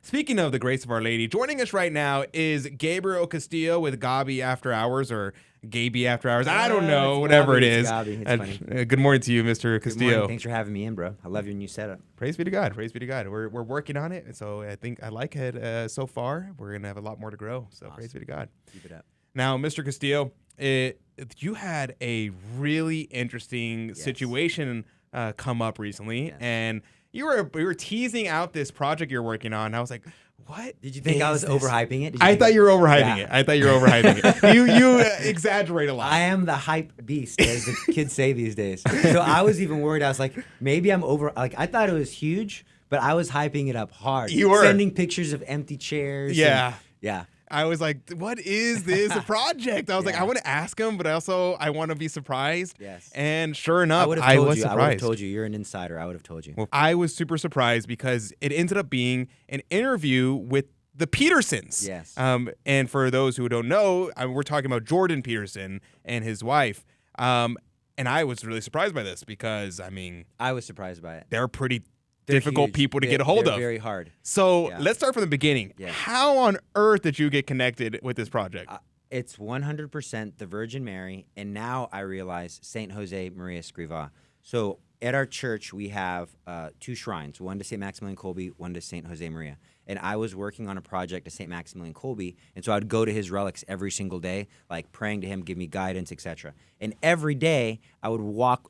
Speaking of the grace of Our Lady, joining us right now is Gabriel Castillo with Gabi After Hours, or Gaby After Hours. I don't know, whatever Gabi, it is. Gabi. It's funny. Good morning to you, Mr. Castillo. Good morning. Thanks for having me in, bro. I love your new setup. Praise be to God. Praise be to God. We're working on it, so I think I like it so far. We're going to have a lot more to grow, so awesome. Praise be to God. Keep it up. Now, Mr. Castillo, you had a really interesting situation come up recently, and you were teasing out this project you're working on. I was like, what? Did you think I was overhyping it? I thought you were overhyping it. I thought you were overhyping it. You exaggerate a lot. I am the hype beast, as the kids say these days. So I was even worried. I was like, maybe I'm over. Like, I thought it was huge, but I was hyping it up hard. You were sending pictures of empty chairs. Yeah. Yeah. I was like, what is this project? I was like, I want to ask him, but also I want to be surprised. Yes. And sure enough, I was surprised. I would have told you. You're an insider. I would have told you. Well, I was super surprised because it ended up being an interview with the Petersons. Yes. And for those who don't know, we're talking about Jordan Peterson and his wife. And I was really surprised by this because, I mean, I was surprised by it. They're pretty difficult huge. people to get a hold of. Very hard. So let's start from the beginning. Yeah. How on earth did you get connected with this project? It's 100% the Virgin Mary, and now I realize Saint Jose Maria Escriva. So at our church, we have 2 shrines, one to St. Maximilian Kolbe, one to St. Jose Maria. And I was working on a project to St. Maximilian Kolbe, and so I'd go to his relics every single day, like praying to him, give me guidance, etc. And every day, I would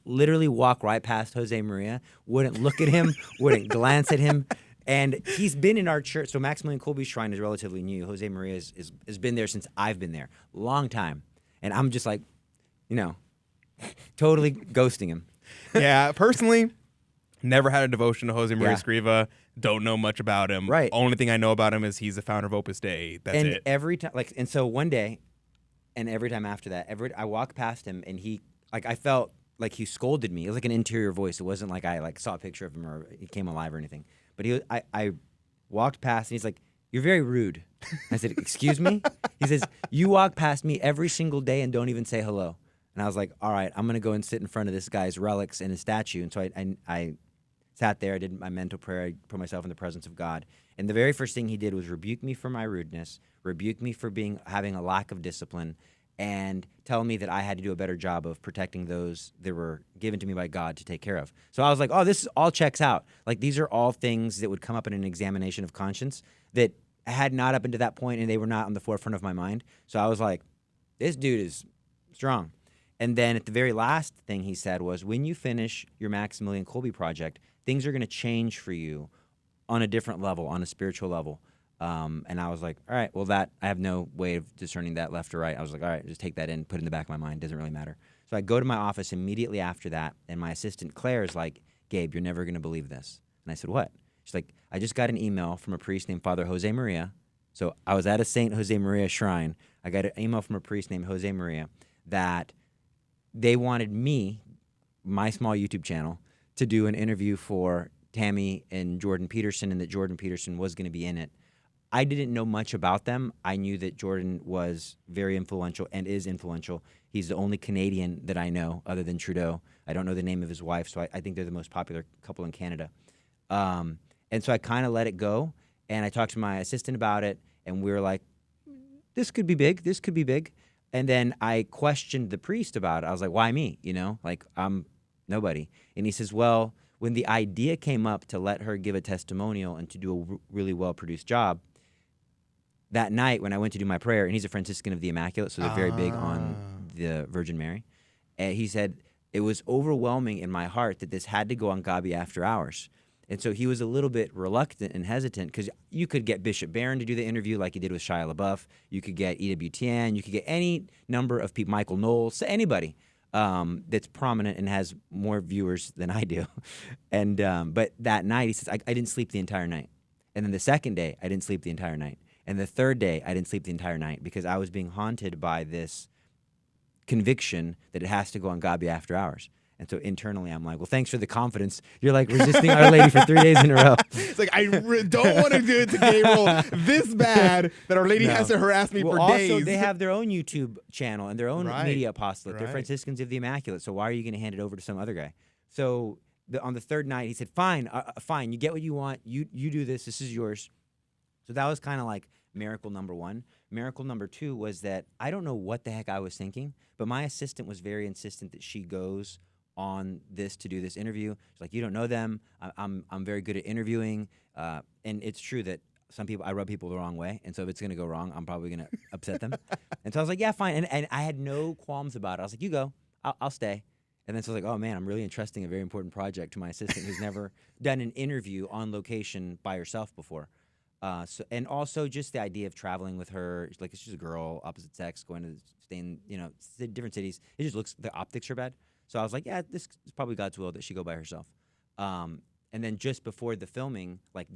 literally walk right past Jose Maria, wouldn't look at him, wouldn't glance at him. And he's been in our church. So Maximilian Kolbe's shrine is relatively new. Jose Maria has been there since I've been there. Long time. And I'm just like, totally ghosting him. Yeah, personally, never had a devotion to Jose Maria Escriva. Don't know much about him. Right. Only thing I know about him is he's the founder of Opus Dei. That's it. Every time, so one day, and every time after that, I walked past him, and I felt like he scolded me. It was like an interior voice. It wasn't like I saw a picture of him or he came alive or anything. But I walked past, and he's like, "You're very rude." I said, "Excuse me?" He says, "You walk past me every single day and don't even say hello." And I was like, "All right, I'm gonna go and sit in front of this guy's relics and his statue." And so I sat there, I did my mental prayer, I put myself in the presence of God. And the very first thing he did was rebuke me for my rudeness, rebuke me for having a lack of discipline, and tell me that I had to do a better job of protecting those that were given to me by God to take care of. So I was like, oh, this all checks out. Like, these are all things that would come up in an examination of conscience that I had not up until that point, and they were not on the forefront of my mind. So I was like, this dude is strong. And then at the very last thing he said was, when you finish your Maximilian Kolbe project, things are going to change for you on a different level, on a spiritual level. And I was like, all right, well, I have no way of discerning that left or right. I was like, all right, just take that in, put it in the back of my mind. Doesn't really matter. So I go to my office immediately after that, and my assistant, Claire, is like, Gabe, you're never going to believe this. And I said, what? She's like, I just got an email from a priest named Father Jose Maria. So I was at a Saint Jose Maria shrine. I got an email from a priest named Jose Maria that they wanted me, my small YouTube channel, to do an interview for Tammy and Jordan Peterson, and that Jordan Peterson was going to be in it. I didn't know much about them. I knew that Jordan was very influential and is influential. He's the only Canadian that I know other than Trudeau. I don't know the name of his wife, so I think they're the most popular couple in Canada. And so I kind of let it go, and I talked to my assistant about it, and we were like, this could be big, this could be big. And then I questioned the priest about it. I was like, why me? Like, I'm nobody. And he says, well, when the idea came up to let her give a testimonial and to do a really well-produced job, that night when I went to do my prayer, and he's a Franciscan of the Immaculate, so they're very big on the Virgin Mary, and he said, it was overwhelming in my heart that this had to go on Gabi After Hours. And so he was a little bit reluctant and hesitant, because you could get Bishop Barron to do the interview like he did with Shia LaBeouf. You could get EWTN. You could get any number of people, Michael Knowles, anybody that's prominent and has more viewers than I do. And but that night, he says, I didn't sleep the entire night. And then the second day, I didn't sleep the entire night. And the third day, I didn't sleep the entire night because I was being haunted by this conviction that it has to go on Gabi After Hours. And so internally, I'm like, well, thanks for the confidence. You're like resisting Our Lady for 3 days in a row. It's like, I don't want to do it to Gabriel this bad that Our Lady has to harass me for days. Also, they have their own YouTube channel and their own media apostolate. Right. They're Franciscans of the Immaculate. So why are you going to hand it over to some other guy? So on the third night, he said, fine, fine. You get what you want. You do this. This is yours. So that was kind of like miracle number one. Miracle number two was that I don't know what the heck I was thinking, but my assistant was very insistent that she goes on this to do this interview. She's like, you don't know them. I'm very good at interviewing. And it's true that some people, I rub people the wrong way. And so if it's going to go wrong, I'm probably going to upset them. And so I was like, yeah, fine. And I had no qualms about it. I was like, you go, I'll stay. And then so I was like, oh man, I'm really entrusting a very important project to my assistant who's never done an interview on location by herself before. And also just the idea of traveling with her, like she's a girl, opposite sex, going to stay in, different cities. It just looks, the optics are bad. So I was like, yeah, this is probably God's will that she go by herself. And then just before the filming, like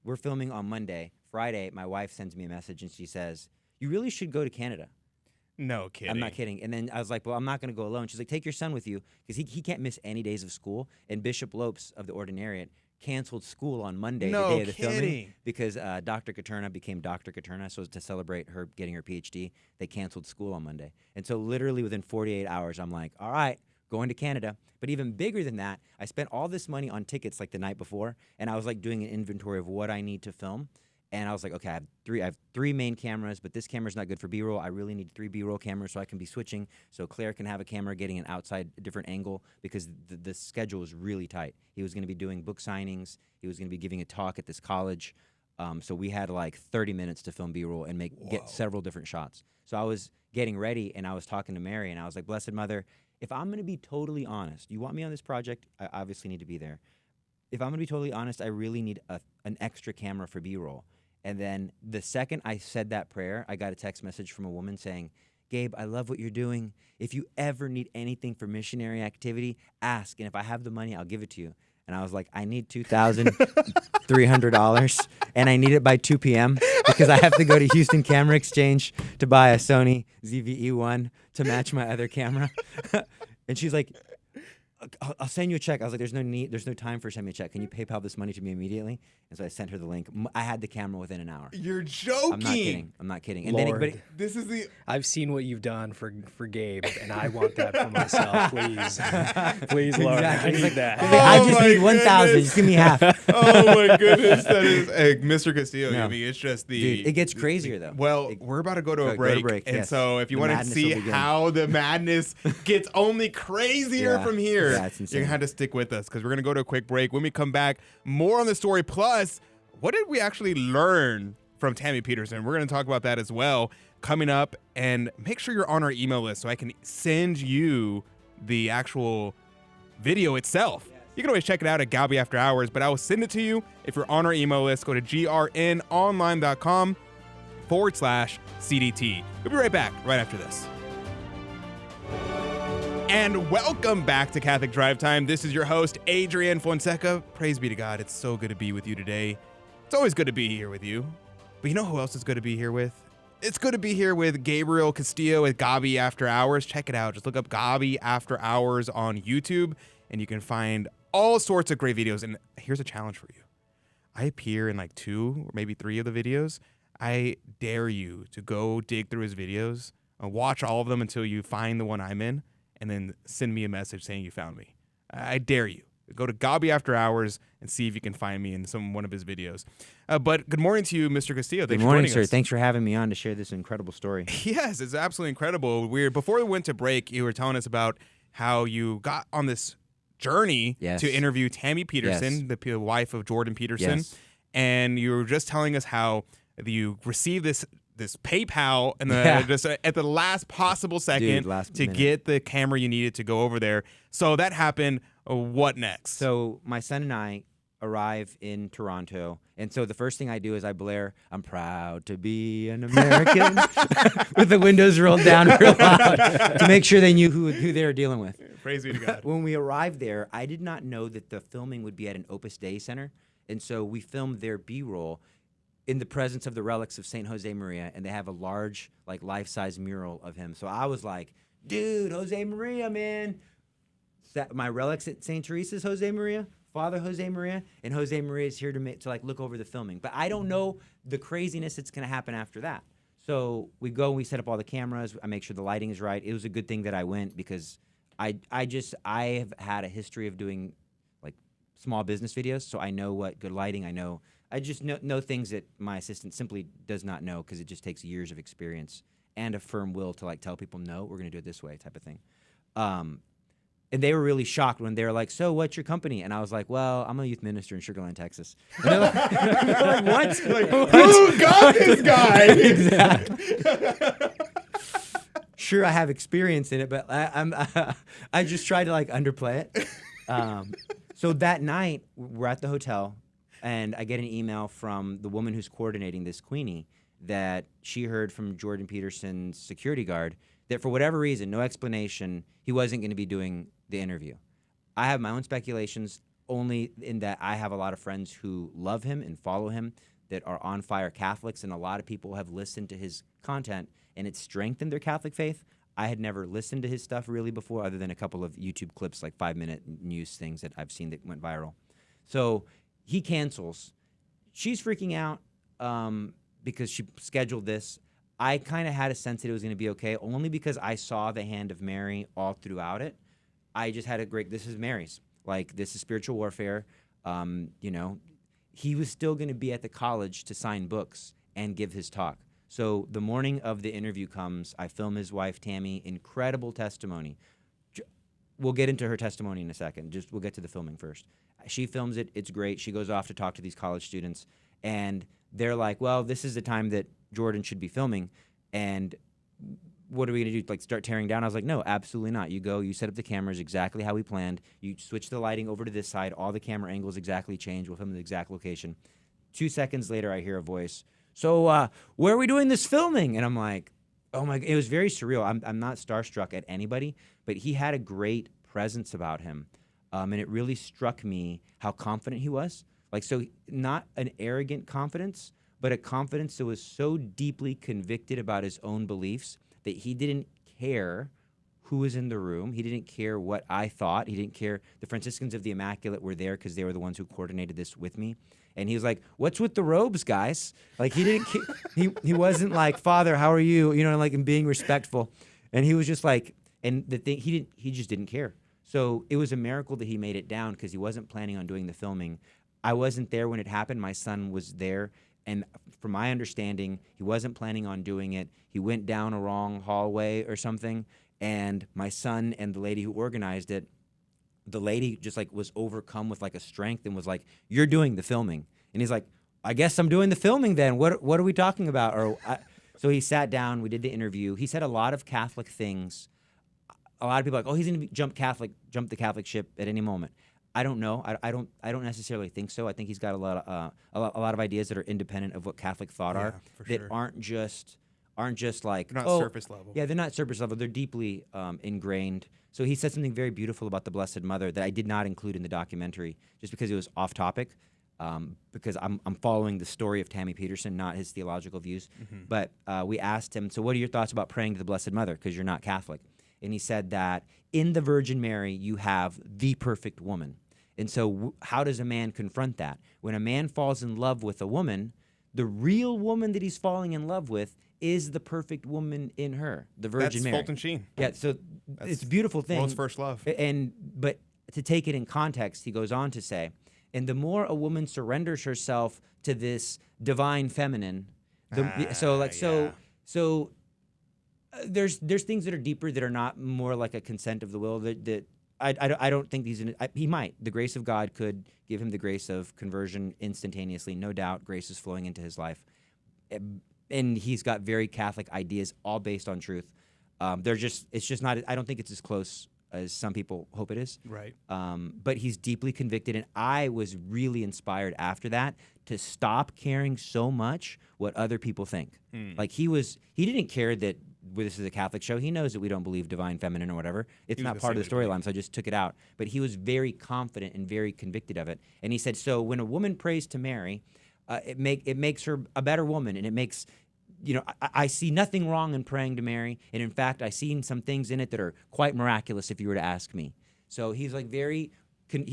we're filming on Monday. Friday, my wife sends me a message and she says, you really should go to Canada. No kidding. I'm not kidding. And then I was like, well, I'm not going to go alone. She's like, take your son with you because he can't miss any days of school. And Bishop Lopes of the Ordinariate canceled school on Monday, the day of the filming, because Dr. Katerna became Dr. Katerna. So to celebrate her getting her PhD, they canceled school on Monday. And so literally within 48 hours, I'm like, all right, going to Canada. But even bigger than that, I spent all this money on tickets like the night before, and I was like doing an inventory of what I need to film. And I was like, okay, I have three main cameras, but this camera's not good for B-roll. I really need 3 B-roll cameras so I can be switching. So Claire can have a camera getting an outside different angle because the schedule was really tight. He was going to be doing book signings. He was going to be giving a talk at this college. So we had like 30 minutes to film B-roll and get several different shots. So I was getting ready, and I was talking to Mary, and I was like, Blessed Mother, if I'm going to be totally honest, you want me on this project, I obviously need to be there. If I'm going to be totally honest, I really need an extra camera for B-roll. And then the second I said that prayer, I got a text message from a woman saying, Gabe, I love what you're doing. If you ever need anything for missionary activity, ask. And if I have the money, I'll give it to you. And I was like, I need $2,300, and I need it by 2 p.m. because I have to go to Houston Camera Exchange to buy a Sony ZV-E1 to match my other camera. And she's like, I'll send you a check. I was like, there's no time for sending me a check. Can you PayPal this money to me immediately? And so I sent her the link. I had the camera within an hour. You're joking. I'm not kidding. And Lord, then this is the. I've seen what you've done for Gabe, and I want that for myself. Please, please, Lord, exactly. I need that. I just need 1,000. Just give me half. Oh my goodness, that is Mr. Castillo. No. I mean, it's just the. Dude, it gets crazier though. Well, we're about to go to a break, and yes. so if you The want to madness see will begin. how the madness gets only crazier from here, Yeah, it's insane. you're gonna have to stick with us because we're gonna go to a quick break. When we come back, more on the story. Plus, what did we actually learn from Tammy Peterson? We're gonna talk about that as well coming up, and make sure you're on our email list so I can send you the actual video itself. You can always check it out at Galby After Hours, but I will send it to you if you're on our email list. Go to grnonline.com/CDT. We'll be right back right after this. And welcome back to Catholic Drive Time. This is your host, Adrian Fonseca. Praise be to God. It's so good to be with you today. It's always good to be here with you. But you know who else is good to be here with? It's good to be here with Gabriel Castillo at Gabi After Hours. Check it out. Just look up Gabi After Hours on YouTube, and you can find all sorts of great videos. And here's a challenge for you. I appear in like 2 or maybe 3 of the videos. I dare you to go dig through his videos and watch all of them until you find the one I'm in, and then send me a message saying you found me. I dare you. Go to Gabi After Hours and see if you can find me in one of his videos. But good morning to you, Mr. Castillo. Thanks Good morning, for joining sir. us. Thanks for having me on to share this incredible story. Yes, it's absolutely incredible. Before we went to break, you were telling us about how you got on this journey to interview Tammy Peterson, the wife of Jordan Peterson. Yes. And you were just telling us how you received this PayPal and just at the last possible second to get the camera you needed to go over there. So that happened. What next? So my son and I arrive in Toronto, and so the first thing I do is I blare, "I'm proud to be an American," with the windows rolled down real loud to make sure they knew who they were dealing with. Praise be to God. When we arrived there, I did not know that the filming would be at an Opus Dei center, and so we filmed their B-roll in the presence of the relics of Saint Jose Maria, and they have a large, like, life-size mural of him. So I was like, dude, Jose Maria, man. My relics at St. Teresa's Jose Maria, Father Jose Maria, and Jose Maria is here to look over the filming. But I don't know the craziness that's going to happen after that. So we go and we set up all the cameras. I make sure the lighting is right. It was a good thing that I went because I have had a history of doing like small business videos, so I know what good lighting. I know I just know things that my assistant simply does not know because it just takes years of experience and a firm will to like tell people, no, we're going to do it this way type of thing. And they were really shocked when they were like, so what's your company? And I was like, well, I'm a youth minister in Sugar Land, Texas. And they're like, what? Like, who got this guy? Exactly. Sure, I have experience in it, but I just tried to like underplay it. So that night, we're at the hotel, and I get an email from the woman who's coordinating this, Queenie, that she heard from Jordan Peterson's security guard that for whatever reason, no explanation, he wasn't going to be doing the interview. I have my own speculations, only in that I have a lot of friends who love him and follow him that are on fire Catholics, and a lot of people have listened to his content, and it's strengthened their Catholic faith. I had never listened to his stuff really before, other than a couple of YouTube clips, like 5-minute news things that I've seen that went viral. So he cancels. She's freaking out because she scheduled this. I kind of had a sense that it was going to be okay, only because I saw the hand of Mary all throughout it. I just had a great, this is Mary's. Like, this is spiritual warfare. You know, he was still going to be at the college to sign books and give his talk. So the morning of the interview comes, I film his wife, Tammy, incredible testimony. We'll get into her testimony in a second. We'll get to the filming first. She films it. It's great. She goes off to talk to these college students, and they're like, well, this is the time that Jordan should be filming, and what are we going to do, like start tearing down? I was like, no, absolutely not. You go, you set up the cameras exactly how we planned. You switch the lighting over to this side. All the camera angles exactly change. We'll film the exact location. 2 seconds later, I hear a voice. So where are we doing this filming? And I'm like, oh my, it was very surreal. I'm not starstruck at anybody, but he had a great presence about him. And it really struck me how confident he was. Like, so not an arrogant confidence, but a confidence that was so deeply convicted about his own beliefs that he didn't care who was in the room. He didn't care what I thought. He didn't care. The Franciscans of the Immaculate were there because they were the ones who coordinated this with me. And he was like, what's with the robes, guys? Like, he didn't he wasn't like, Father, how are you? You know, like, and being respectful. And he was just like, and the thing, he just didn't care. So it was a miracle that he made it down because he wasn't planning on doing the filming. I wasn't there when it happened. My son was there. And from my understanding, he wasn't planning on doing it. He went down a wrong hallway or something. And my son and the lady who organized it, the lady just like was overcome with like a strength and was like, you're doing the filming. And he's like, I guess I'm doing the filming then. What are we talking about? So he sat down, we did the interview. He said a lot of Catholic things. A lot of people are like, oh, he's going to jump the Catholic ship at any moment. I don't know. I don't necessarily think so. I think he's got a lot of ideas that are independent of what Catholic thought are, that sure. aren't just like they're not surface level. Yeah, they're not surface level. They're deeply ingrained. So he said something very beautiful about the Blessed Mother that I did not include in the documentary, just because it was off topic. Because I'm following the story of Tammy Peterson, not his theological views. Mm-hmm. But we asked him, so what are your thoughts about praying to the Blessed Mother? Because you're not Catholic. And he said that in the Virgin Mary, you have the perfect woman. And so how does a man confront that? When a man falls in love with a woman, the real woman that he's falling in love with is the perfect woman in her, the Virgin Mary. That's Fulton Sheen. Yeah, so it's a beautiful thing. World's first love. But to take it in context, he goes on to say, and the more a woman surrenders herself to this divine feminine, there's things that are deeper that are not more like a consent of the will that I don't think he might. The grace of God could give him the grace of conversion instantaneously. No doubt grace is flowing into his life. And he's got very Catholic ideas, all based on truth. It's just not, I don't think it's as close as some people hope it is. Right. But he's deeply convicted, and I was really inspired after that to stop caring so much what other people think. Like he didn't care that this is a Catholic show. He knows that we don't believe divine feminine or whatever. It's not part of the storyline, so I just took it out. But he was very confident and very convicted of it. And he said, so when a woman prays to Mary, it makes her a better woman, and it makes, I see nothing wrong in praying to Mary. And in fact, I seen some things in it that are quite miraculous if you were to ask me. So he's like he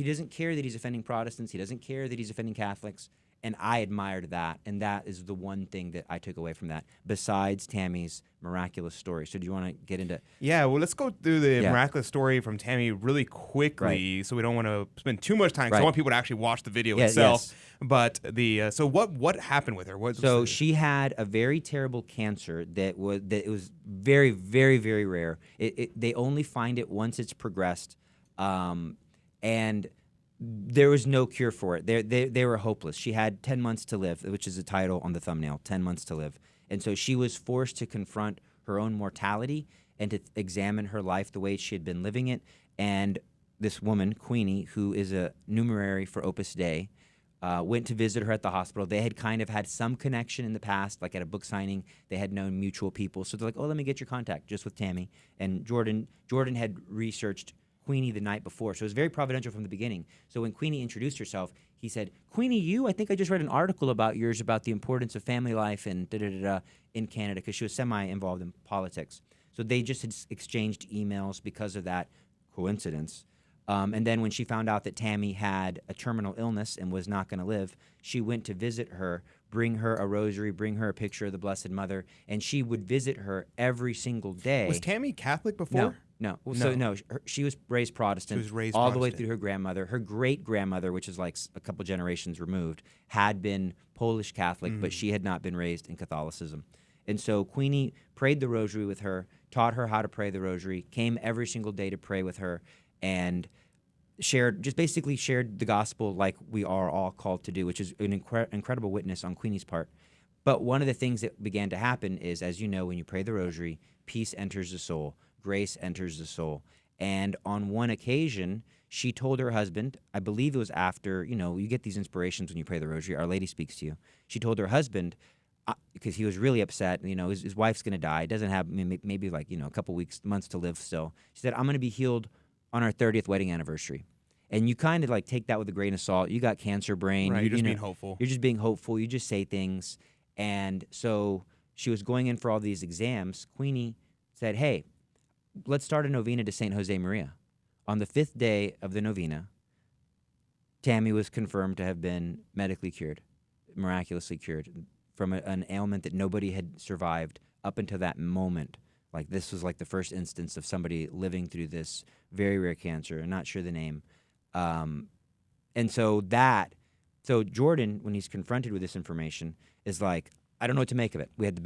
doesn't care that he's offending Protestants. He doesn't care that he's offending Catholics. And I admired that, and that is the one thing that I took away from that, besides Tammy's miraculous story. So do you want to get into... Yeah, well, let's go through the miraculous story from Tammy really quickly, so we don't want to spend too much time, because I want people to actually watch the video itself. Yes. But so what happened with her? So she had a very terrible cancer that was very, very, very rare. They only find it once it's progressed, and there was no cure for it. They were hopeless. She had 10 months to live, which is the title on the thumbnail, 10 months to live. And so she was forced to confront her own mortality and to examine her life the way she had been living it. And this woman, Queenie, who is a numerary for Opus Dei, went to visit her at the hospital. They had kind of had some connection in the past, like at a book signing. They had known mutual people. So they're like, oh, let me get your contact, just with Tammy. And Jordan had researched Queenie the night before. So it was very providential from the beginning. So when Queenie introduced herself, he said, Queenie, I think I just read an article about yours about the importance of family life and da-da-da-da in Canada, because she was semi-involved in politics. So they just had exchanged emails because of that coincidence. And then when she found out that Tammy had a terminal illness and was not going to live, she went to visit her, bring her a rosary, bring her a picture of the Blessed Mother, and she would visit her every single day. Was Tammy Catholic before? No. So she was raised Protestant. She was raised all the way through her grandmother. Her great-grandmother, which is like a couple generations removed, had been Polish Catholic, but she had not been raised in Catholicism. And so Queenie prayed the rosary with her, taught her how to pray the rosary, came every single day to pray with her, and basically shared the gospel like we are all called to do, which is an incredible witness on Queenie's part. But one of the things that began to happen is, as you know, when you pray the rosary, peace enters the soul, grace enters the soul. And on one occasion, she told her husband, I believe it was after, you get these inspirations when you pray the rosary, Our Lady speaks to you. She told her husband, because he was really upset, his wife's going to die, doesn't have maybe like, a couple months to live still. She said, I'm going to be healed on our 30th wedding anniversary. And you kind of like take that with a grain of salt. You got cancer brain. Right, you're just being hopeful. You're just being hopeful. You just say things. And so she was going in for all these exams. Queenie said, hey, let's start a novena to St. Jose Maria. On the 5th day of the novena, Tammy was confirmed to have been medically cured, miraculously cured, from an ailment that nobody had survived up until that moment. Like, this was like the first instance of somebody living through this very rare cancer. I'm not sure the name. And so Jordan, when he's confronted with this information, is like, I don't know what to make of it. We had the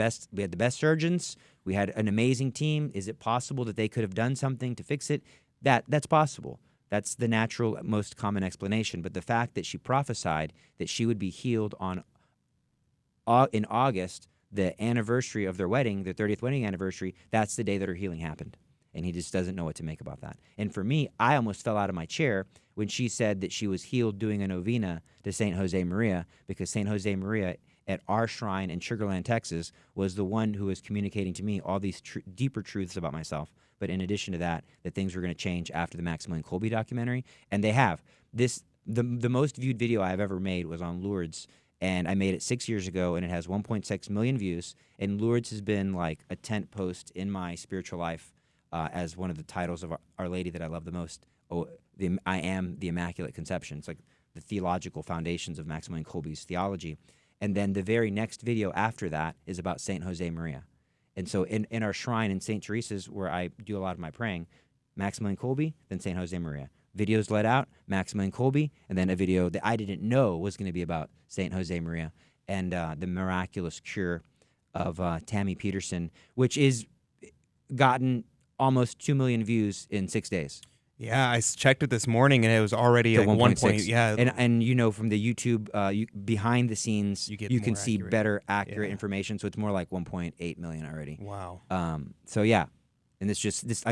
best surgeons. We had an amazing team. Is it possible that they could have done something to fix it? That's possible. That's the natural, most common explanation. But the fact that she prophesied that she would be healed in August, the anniversary of their wedding, their 30th wedding anniversary, that's the day that her healing happened. And he just doesn't know what to make about that. And for me, I almost fell out of my chair when she said that she was healed doing a novena to St. Jose Maria, because St. Jose Maria at our shrine in Sugar Land, Texas, was the one who was communicating to me all these deeper truths about myself. But in addition to that things were going to change after the Maximilian Kolbe documentary. And they have. The most viewed video I've ever made was on Lourdes. And I made it 6 years ago, and it has 1.6 million views. And Lourdes has been like a tent post in my spiritual life as one of the titles of Our Lady that I love the most. I am the Immaculate Conception. It's like the theological foundations of Maximilian Kolbe's theology. And then the very next video after that is about St. Jose Maria. And so in our shrine in St. Teresa's, where I do a lot of my praying, Maximilian Kolbe, then St. Jose Maria. Videos let out, Maximilian Kolbe, and then a video that I didn't know was going to be about St. Jose Maria and the miraculous cure of Tammy Peterson, which is gotten almost 2 million views in 6 days. Yeah, I checked it this morning, and it was already at 1.6. Yeah, and from the YouTube behind the scenes, you can see better accurate information. So it's more like 1.8 million already. Wow. So yeah, and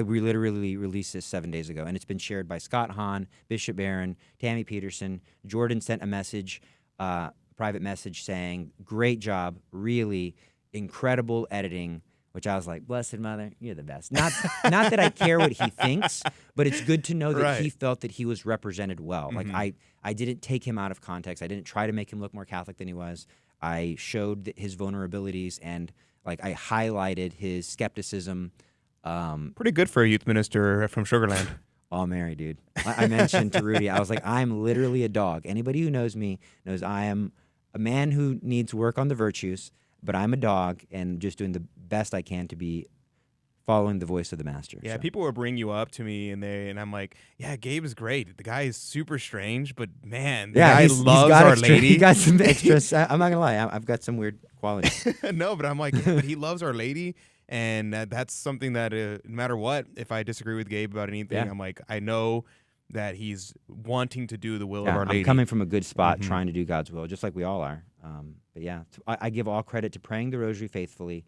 we literally released this 7 days ago, and it's been shared by Scott Hahn, Bishop Barron, Tammy Peterson. Jordan sent a message, private message saying, "Great job, really incredible editing." Which I was like, Blessed Mother, you're the best. Not that I care what he thinks, but it's good to know that he felt that he was represented well. Mm-hmm. Like I didn't take him out of context. I didn't try to make him look more Catholic than he was. I showed his vulnerabilities, and like I highlighted his skepticism. Pretty good for a youth minister from Sugar Land. All Mary, dude. I mentioned to Rudy, I was like, I'm literally a dog. Anybody who knows me knows I am a man who needs work on the virtues, but I'm a dog and just doing the best I can to be following the voice of the master. Yeah, so. people will bring you up to me and I'm like, yeah, Gabe is great. The guy is super strange, but man, the guy loves Our Lady. He got some extras. I'm not gonna lie, I've got some weird qualities. No, but I'm like, yeah, but he loves Our Lady, and that's something that no matter what, if I disagree with Gabe about anything, I'm like, I know that he's wanting to do the will of Our Lady. I'm coming from a good spot, trying to do God's will, just like we all are. But yeah, I give all credit to praying the rosary faithfully,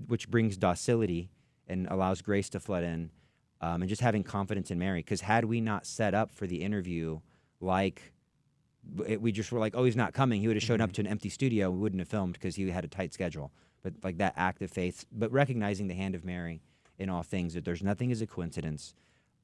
which brings docility and allows grace to flood in, and just having confidence in Mary. Because had we not set up for the interview we just were like, oh, he's not coming, he would have shown up to an empty studio, we wouldn't have filmed because he had a tight schedule. But like that act of faith, but recognizing the hand of Mary in all things, that there's nothing as a coincidence.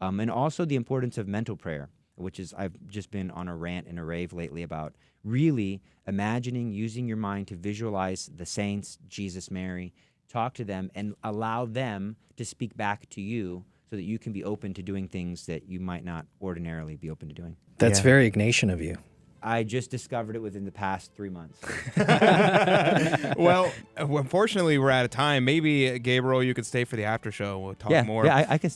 And also the importance of mental prayer, which is, I've just been on a rant and a rave lately about really imagining, using your mind to visualize the saints, Jesus, Mary, talk to them and allow them to speak back to you so that you can be open to doing things that you might not ordinarily be open to doing. That's very Ignatian of you. I just discovered it within the past 3 months. Well, unfortunately, we're out of time. Maybe, Gabriel, you could stay for the after show. We'll talk more. Yeah, I can